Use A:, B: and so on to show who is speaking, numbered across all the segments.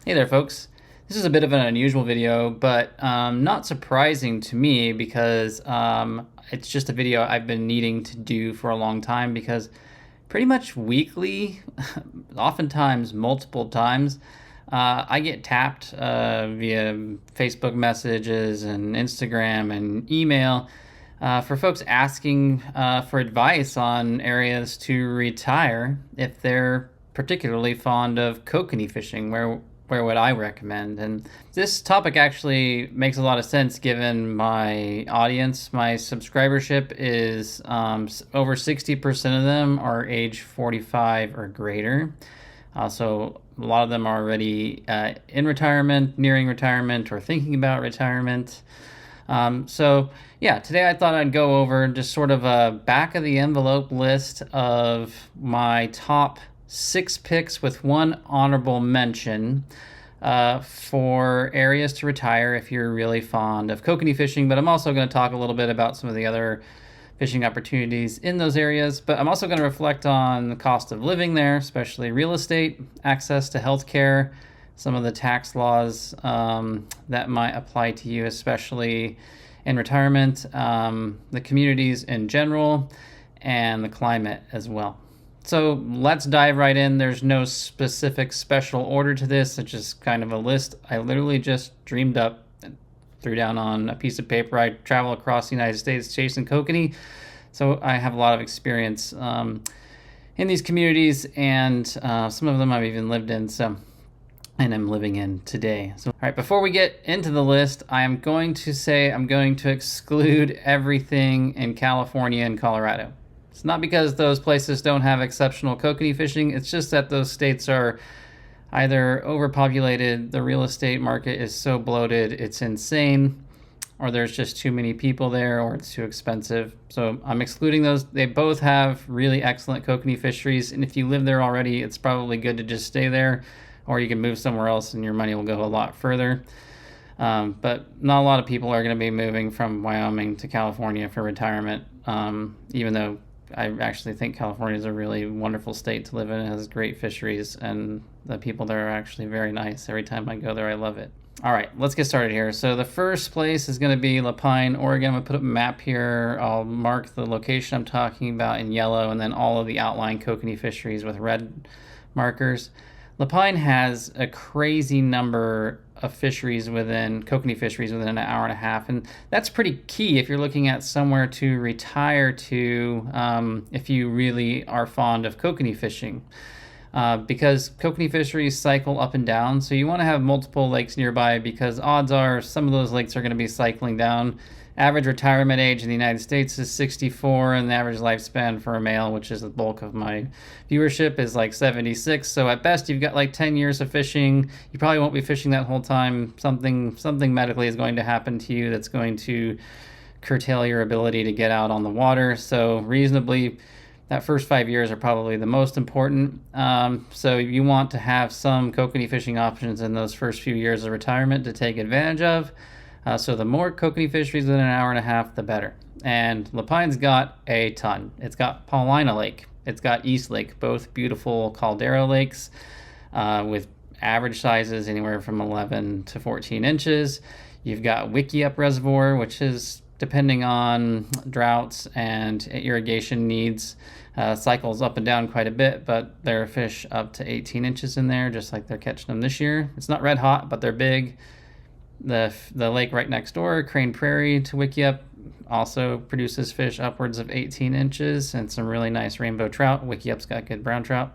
A: Hey there, folks. This is a bit of an unusual video, but not surprising to me because it's just a video I've been needing to do for a long time because pretty much weekly, oftentimes multiple times, I get tapped via Facebook messages and Instagram and email for folks asking for advice on areas to retire if they're particularly fond of kokanee fishing. Where would I recommend? And this topic actually makes a lot of sense given my audience. My subscribership is over 60% of them are age 45 or greater. So a lot of them are already in retirement, nearing retirement, or thinking about retirement. So yeah, today I thought I'd go over just sort of a back of the envelope list of my top 6 picks with one honorable mention for areas to retire if you're really fond of kokanee fishing. But I'm also going to talk a little bit about some of the other fishing opportunities in those areas. But I'm also going to reflect on the cost of living there, especially real estate, access to healthcare, some of the tax laws that might apply to you, especially in retirement, the communities in general, and the climate as well. So let's dive right in. There's no specific special order to this. It's just kind of a list I literally just dreamed up and threw down on a piece of paper. I travel across the United States chasing kokanee, so I have a lot of experience in these communities, and some of them I've even lived in, and I'm living in today. So, all right, before we get into the list, I am going to say I'm going to exclude everything in California and Colorado. It's not because those places don't have exceptional kokanee fishing. It's just that those states are either overpopulated, the real estate market is so bloated, it's insane, or there's just too many people there, or it's too expensive. So I'm excluding those. They both have really excellent kokanee fisheries, and if you live there already, it's probably good to just stay there, or you can move somewhere else and your money will go a lot further. But not a lot of people are going to be moving from Wyoming to California for retirement, even though I actually think California is a really wonderful state to live in. It has great fisheries, and the people there are actually very nice. Every time I go there, I love it. All right, let's get started here. So the first place is going to be La Pine, Oregon. I'm going to put up a map here. I'll mark the location I'm talking about in yellow, and then all of the outlying kokanee fisheries with red markers. La Pine has a crazy number of kokanee fisheries within an hour and a half, and that's pretty key if you're looking at somewhere to retire to, if you really are fond of kokanee fishing, because kokanee fisheries cycle up and down, so you want to have multiple lakes nearby, because odds are some of those lakes are going to be cycling down. Average retirement age in the United States is 64, and the average lifespan for a male, which is the bulk of my viewership, is like 76. So at best, you've got like 10 years of fishing. You probably won't be fishing that whole time. Something medically is going to happen to you that's going to curtail your ability to get out on the water. So reasonably, that first 5 years are probably the most important. So you want to have some kokanee fishing options in those first few years of retirement to take advantage of. So the more kokanee fisheries within an hour and a half, the better. And La Pine's got a ton. It's got Paulina Lake. It's got East Lake, both beautiful caldera lakes with average sizes anywhere from 11 to 14 inches. You've got Wickiup Reservoir, which is, depending on droughts and irrigation needs, cycles up and down quite a bit, but there are fish up to 18 inches in there, just like they're catching them this year. It's not red hot, but they're big. The lake right next door, Crane Prairie to Wickiup, also produces fish upwards of 18 inches and some really nice rainbow trout. Wickiup's got good brown trout.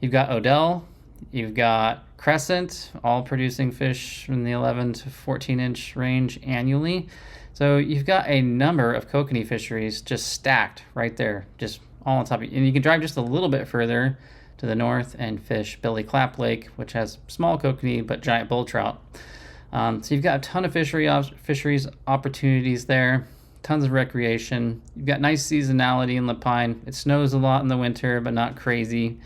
A: You've got Odell, you've got Crescent, all producing fish in the 11 to 14 inch range annually. So you've got a number of kokanee fisheries just stacked right there, just all on top of you. And you can drive just a little bit further to the north and fish Billy Clap Lake, which has small kokanee but giant bull trout. So you've got a ton of fisheries opportunities there, tons of recreation. You've got nice seasonality in La Pine. It snows a lot in the winter, but not crazy.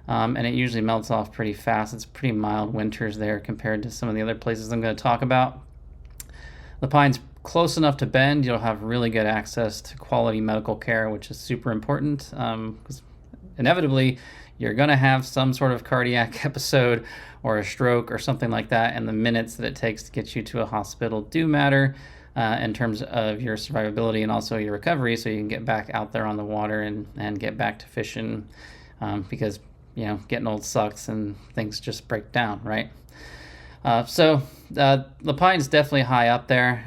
A: And it usually melts off pretty fast. It's pretty mild winters there compared to some of the other places I'm going to talk about. La Pine's close enough to Bend. You'll have really good access to quality medical care, which is super important, because inevitably you're going to have some sort of cardiac episode or a stroke or something like that, and the minutes that it takes to get you to a hospital do matter in terms of your survivability and also your recovery, so you can get back out there on the water and get back to fishing, because getting old sucks and things just break down, right? So La Pine's definitely high up there.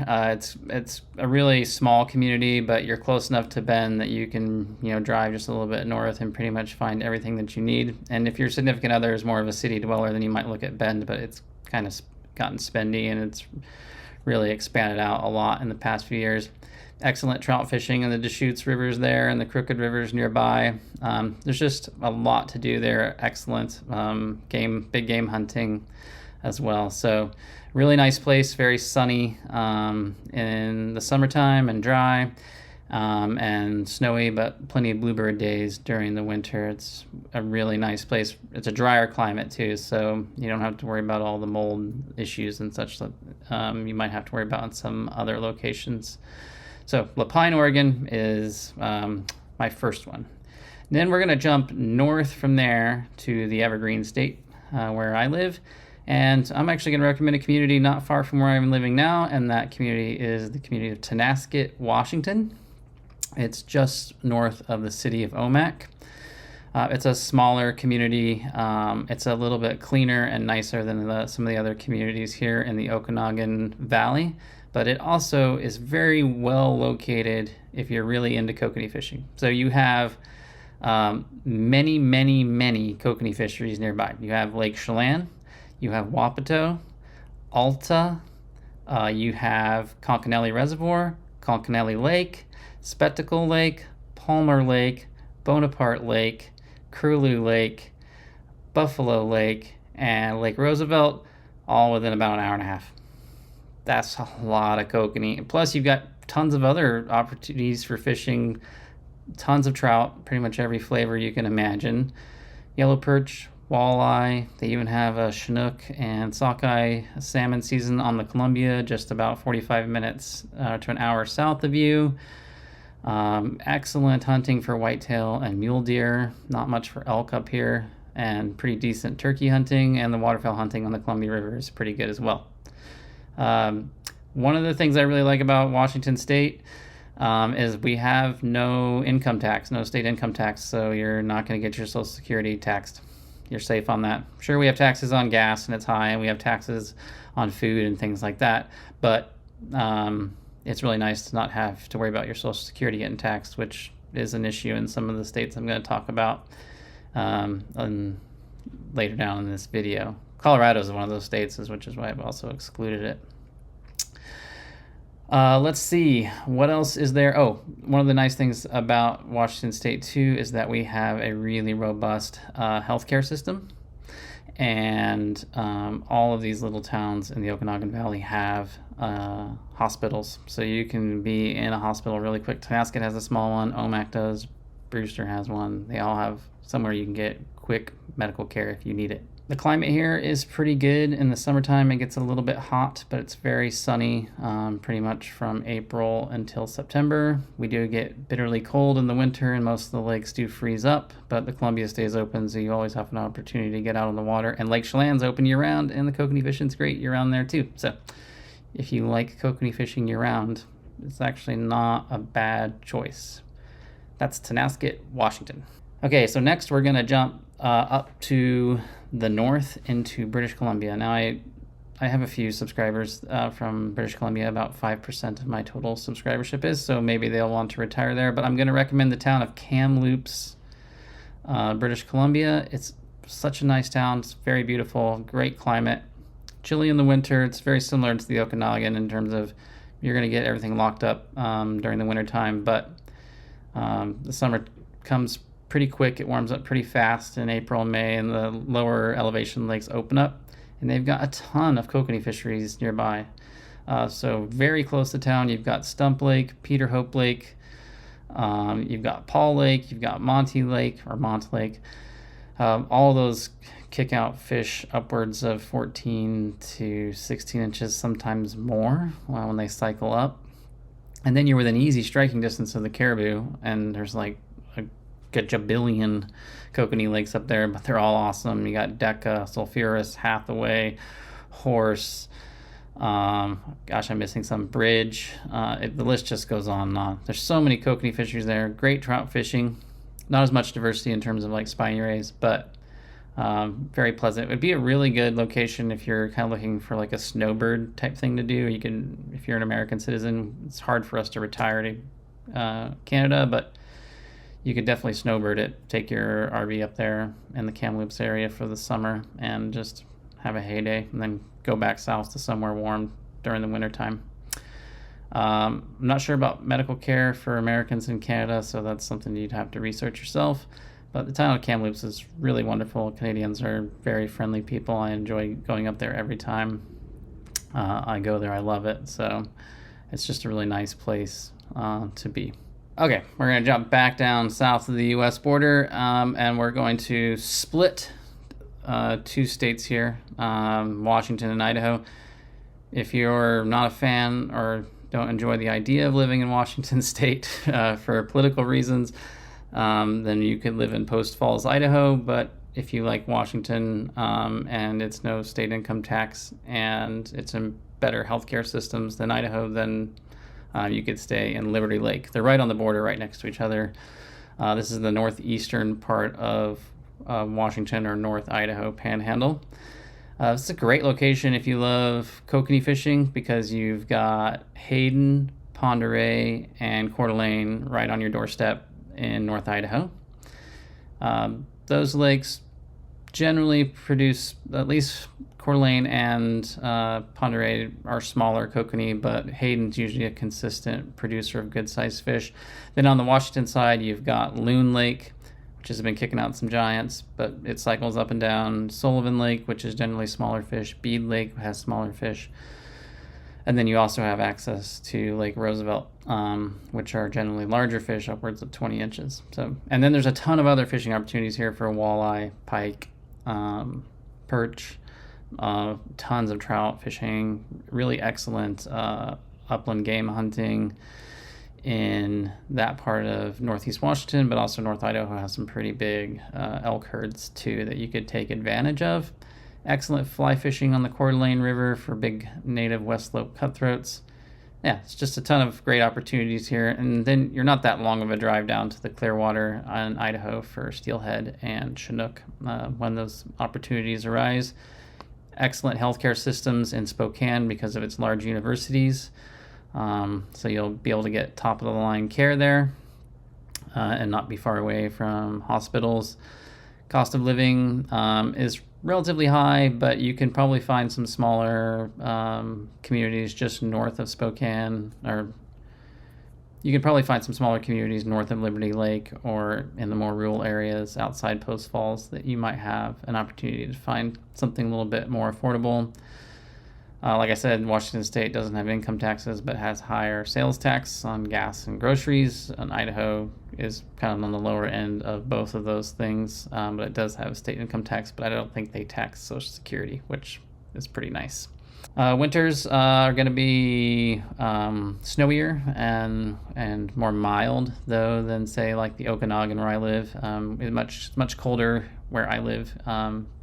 A: It's a really small community, but you're close enough to Bend that you can drive just a little bit north and pretty much find everything that you need. And if your significant other is more of a city dweller, then you might look at Bend, but it's kind of gotten spendy and it's really expanded out a lot in the past few years. Excellent trout fishing in the Deschutes rivers there and the Crooked rivers nearby. There's just a lot to do there. Excellent big game hunting as well. So really nice place, very sunny in the summertime and dry and snowy, but plenty of bluebird days during the winter. It's a really nice place. It's a drier climate too, so you don't have to worry about all the mold issues and such that you might have to worry about in some other locations. So La Pine, Oregon is my first one. Then we're going to jump north from there to the Evergreen State where I live. And I'm actually going to recommend a community not far from where I'm living now, and that community is the community of Tonasket, Washington. It's just north of the city of Omak. It's a smaller community. It's a little bit cleaner and nicer than some of the other communities here in the Okanagan Valley, but it also is very well located if you're really into kokanee fishing. So you have many, many, many kokanee fisheries nearby. You have Lake Chelan, you have Wapato, Alta, you have Kokanee Reservoir, Kokanee Lake, Spectacle Lake, Palmer Lake, Bonaparte Lake, Curlew Lake, Buffalo Lake, and Lake Roosevelt, all within about an hour and a half. That's a lot of kokanee. Plus, you've got tons of other opportunities for fishing, tons of trout, pretty much every flavor you can imagine. Yellow perch, walleye. They even have a Chinook and sockeye salmon season on the Columbia, just about 45 minutes to an hour south of you. Excellent hunting for whitetail and mule deer. Not much for elk up here, and pretty decent turkey hunting, and the waterfowl hunting on the Columbia River is pretty good as well. One of the things I really like about Washington State is we have no income tax, no state income tax, so you're not going to get your Social Security taxed. You're safe on that. Sure, we have taxes on gas and it's high, and we have taxes on food and things like that, but it's really nice to not have to worry about your Social Security getting taxed, which is an issue in some of the states I'm going to talk about later down in this video. Colorado is one of those states, which is why I've also excluded it. Let's see, what else is there? Oh, one of the nice things about Washington State too is that we have a really robust healthcare system, and all of these little towns in the Okanagan Valley have hospitals, so you can be in a hospital really quick. Tonasket has a small one, Omak does, Brewster has one. They all have somewhere you can get quick medical care if you need it. The climate here is pretty good. In the summertime, it gets a little bit hot, but it's very sunny pretty much from April until September. We do get bitterly cold in the winter, and most of the lakes do freeze up, but the Columbia stays open, so you always have an opportunity to get out on the water. And Lake Chelan's open year-round, and the kokanee fishing's great year-round there too. So if you like kokanee fishing year-round, it's actually not a bad choice. That's Tonasket, Washington. Okay, so next we're going to jump up to the north into British Columbia. Now I have a few subscribers from British Columbia, about 5% of my total subscribership is, so maybe they'll want to retire there, but I'm going to recommend the town of Kamloops, British Columbia. It's such a nice town. It's very beautiful, great climate, chilly in the winter. It's very similar to the Okanagan in terms of you're going to get everything locked up during the winter time, but the summer comes pretty quick. It warms up pretty fast in April and May, and the lower elevation lakes open up, and they've got a ton of kokanee fisheries nearby. So very close to town, you've got Stump Lake, Peter Hope Lake, you've got Paul Lake, you've got Monty Lake or Mont Lake. All those kick out fish upwards of 14 to 16 inches, sometimes more when they cycle up. And then you're within easy striking distance of the caribou, and there's like gajabillion Kokanee lakes up there, but they're all awesome. You got Decca, Sulphurous, Hathaway, Horse. Gosh, I'm missing some. Bridge. The list just goes on and on. There's so many Kokanee fisheries there. Great trout fishing. Not as much diversity in terms of like spiny rays, but very pleasant. It would be a really good location if you're kind of looking for like a snowbird type thing to do. You can, if you're an American citizen, it's hard for us to retire to Canada, but you could definitely snowbird it. Take your RV up there in the Kamloops area for the summer and just have a heyday, and then go back south to somewhere warm during the wintertime. I'm not sure about medical care for Americans in Canada, so that's something you'd have to research yourself. But the town of Kamloops is really wonderful. Canadians are very friendly people. I enjoy going up there every time I go there. I love it. So it's just a really nice place to be. Okay, we're going to jump back down south of the U.S. border, and we're going to split two states here, Washington and Idaho. If you're not a fan or don't enjoy the idea of living in Washington state for political reasons, then you could live in Post Falls, Idaho. But if you like Washington and it's no state income tax and it's in better healthcare systems than Idaho, then you could stay in Liberty Lake. They're right on the border, right next to each other. This is the northeastern part of Washington or North Idaho Panhandle. It's a great location if you love kokanee fishing because you've got Hayden, Pend Oreille, and Coeur d'Alene right on your doorstep in North Idaho. Those lakes generally produce, at least Coeur d'Alene and Pend Oreille are smaller kokanee, but Hayden's usually a consistent producer of good-sized fish. Then on the Washington side, you've got Loon Lake, which has been kicking out some giants, but it cycles up and down. Sullivan Lake, which is generally smaller fish. Bead Lake has smaller fish. And then you also have access to Lake Roosevelt, which are generally larger fish, upwards of 20 inches. And then there's a ton of other fishing opportunities here for walleye, pike, perch, tons of trout fishing, really excellent upland game hunting in that part of northeast Washington, but also North Idaho has some pretty big elk herds too that you could take advantage of. Excellent fly fishing on the Coeur d'Alene River for big native West Slope cutthroats. Yeah, it's just a ton of great opportunities here. And then you're not that long of a drive down to the Clearwater in Idaho for steelhead and Chinook when those opportunities arise. Excellent healthcare systems in Spokane because of its large universities. So you'll be able to get top of the line care there and not be far away from hospitals. Cost of living is relatively high, but you can probably find some smaller communities just north of Spokane, or you can probably find some smaller communities north of Liberty Lake or in the more rural areas outside Post Falls that you might have an opportunity to find something a little bit more affordable. Like I said, Washington State doesn't have income taxes, but has higher sales tax on gas and groceries. And Idaho is kind of on the lower end of both of those things, but it does have state income tax, but I don't think they tax Social Security, which is pretty nice. Winters are going to be snowier and more mild, though, than, say, like the Okanagan where I live. It's much colder where I live,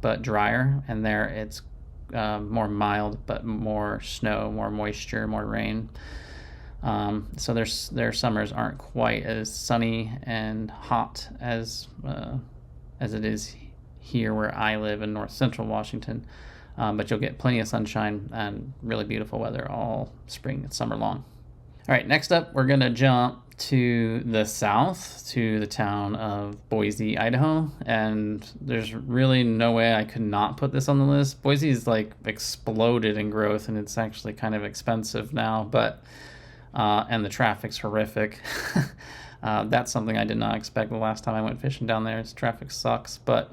A: but drier, and there it's more mild, but more snow, more moisture, more rain. So their summers aren't quite as sunny and hot as it is here where I live in north central Washington. But you'll get plenty of sunshine and really beautiful weather all spring and summer long. All right, next up, we're going to jump to the south, to the town of Boise, Idaho. And there's really no way I could not put this on the list. Boise's like exploded in growth, and it's actually kind of expensive now, but and the traffic's horrific. That's something I did not expect the last time I went fishing down there. Traffic sucks, but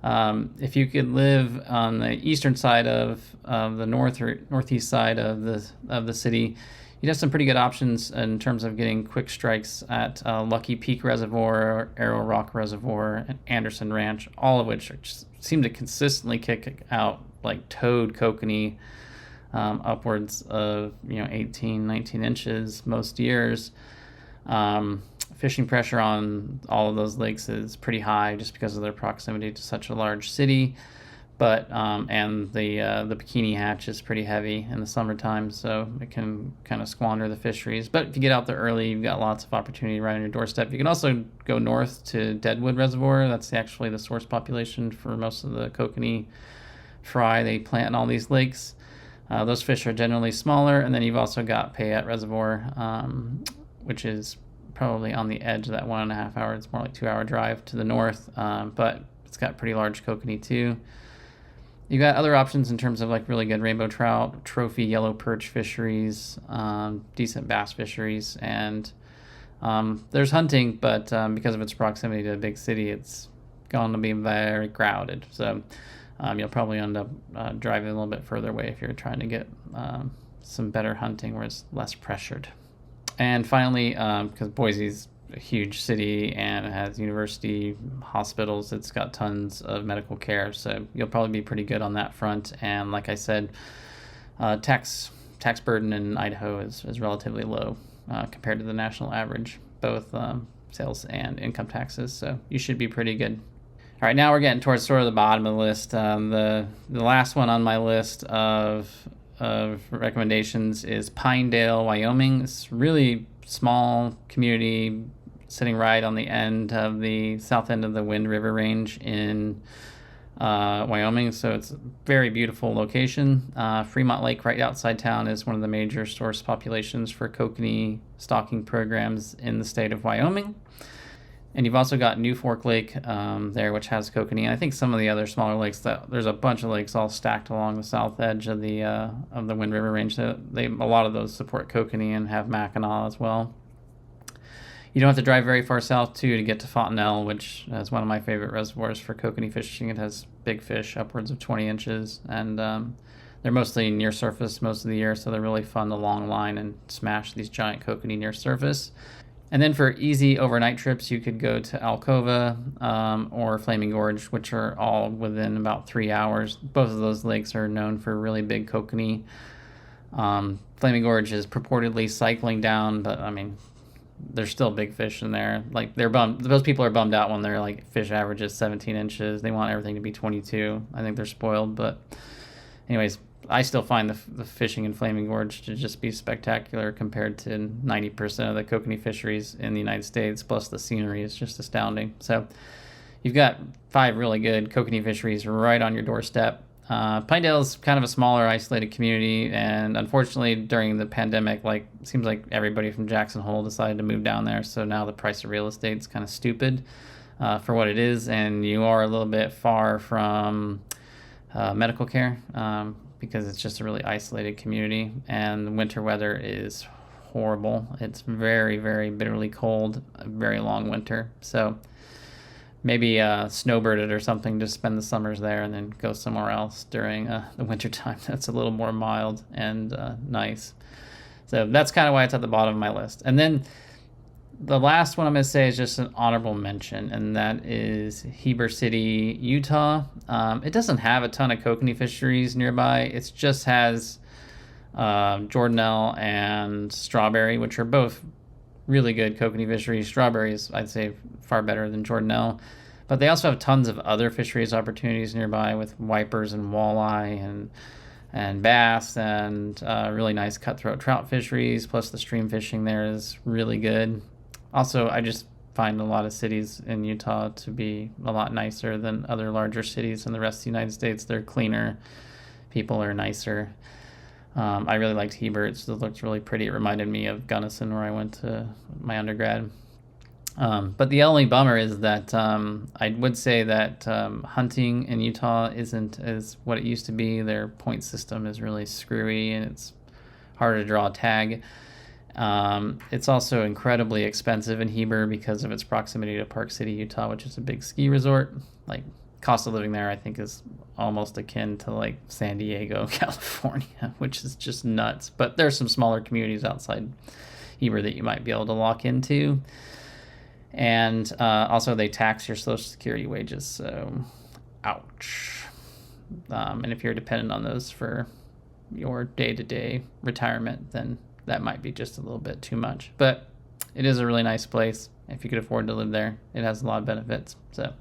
A: if you could live on the eastern side of the northeast side of the city, you'd have some pretty good options in terms of getting quick strikes at Lucky Peak Reservoir, Arrow Rock Reservoir, and Anderson Ranch, all of which seem to consistently kick out like toad kokanee upwards of 18, 19 inches most years. Fishing pressure on all of those lakes is pretty high just because of their proximity to such a large city. But and the bikini hatch is pretty heavy in the summertime, so it can kind of squander the fisheries. But if you get out there early, you've got lots of opportunity right on your doorstep. You can also go north to Deadwood Reservoir. That's actually the source population for most of the Kokanee fry they plant in all these lakes. Those fish are generally smaller, and then you've also got Payette Reservoir, which is probably on the edge of that 1.5 hour. It's more like 2 hour drive to the north, but it's got pretty large kokanee too. You got other options in terms of like really good rainbow trout, trophy yellow perch fisheries, decent bass fisheries, and there's hunting, but because of its proximity to a big city, it's going to be very crowded. So you'll probably end up driving a little bit further away if you're trying to get some better hunting where it's less pressured. And finally, because Boise's a huge city and it has university hospitals, it's got tons of medical care, so you'll probably be pretty good on that front. And like I said, tax burden in Idaho is relatively low compared to the national average, both sales and income taxes, so you should be pretty good. All right, now we're getting towards sort of the bottom of the list. The last one on my list of recommendations is Pinedale, Wyoming. It's really small community sitting right on the end of the south end of the Wind River Range in Wyoming. So it's a very beautiful location. Fremont Lake right outside town is one of the major source populations for kokanee stocking programs in the state of Wyoming. And you've also got New Fork Lake there, which has kokanee. And I think some of the other smaller lakes, there's a bunch of lakes all stacked along the south edge of the Wind River Range. So a lot of those support kokanee and have Mackinac as well. You don't have to drive very far south too to get to Fontenelle, which is one of my favorite reservoirs for kokanee fishing. It has big fish, upwards of 20 inches, and they're mostly near surface most of the year, so they're really fun to long line and smash these giant kokanee near surface. And then for easy overnight trips, you could go to Alcova or Flaming Gorge, which are all within about 3 hours. Both of those lakes are known for really big kokanee. Flaming Gorge is purportedly cycling down, but I mean, there's still big fish in there. Like they're bummed. Those people are bummed out when their like fish averages 17 inches. They want everything to be 22. I think they're spoiled, but anyways, I still find the fishing in Flaming Gorge to just be spectacular compared to 90% of the kokanee fisheries in the United States, plus the scenery is just astounding. So you've got 5 really good kokanee fisheries right on your doorstep. Pinedale is kind of a smaller, isolated community, and unfortunately during the pandemic, it seems like everybody from Jackson Hole decided to move down there, so now the price of real estate is kind of stupid for what it is, and you are a little bit far from medical care. Because it's just a really isolated community, and the winter weather is horrible. It's very, very bitterly cold, a very long winter. So maybe snowbird it or something, just spend the summers there and then go somewhere else during the winter time. That's a little more mild and nice. So that's kind of why it's at the bottom of my list. And then the last one I'm going to say is just an honorable mention, and that is Heber City, Utah. It doesn't have a ton of kokanee fisheries nearby. It just has Jordanelle and Strawberry, which are both really good kokanee fisheries. Strawberry is, I'd say, far better than Jordanelle. But they also have tons of other fisheries opportunities nearby with wipers and walleye and bass and really nice cutthroat trout fisheries. Plus the stream fishing there is really good. Also, I just find a lot of cities in Utah to be a lot nicer than other larger cities in the rest of the United States. They're cleaner. People are nicer. I really liked Heber. It looked really pretty. It reminded me of Gunnison, where I went to my undergrad. But the only bummer is that I would say that hunting in Utah isn't as what it used to be. Their point system is really screwy, and it's harder to draw a tag. It's also incredibly expensive in Heber because of its proximity to Park City, Utah, which is a big ski resort. Like, cost of living there, I think, is almost akin to like San Diego, California, which is just nuts. But there's some smaller communities outside Heber that you might be able to lock into. And also they tax your Social Security wages, so ouch. And if you're dependent on those for your day-to-day retirement, then that might be just a little bit too much. But it is a really nice place, if you could afford to live there. It has a lot of benefits. So,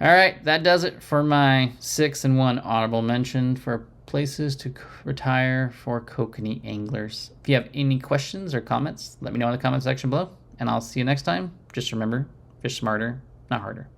A: all right, that does it for my 6 and 1 honorable mention for places to retire for kokanee anglers. If you have any questions or comments, let me know in the comment section below, and I'll see you next time. Just remember, fish smarter, not harder.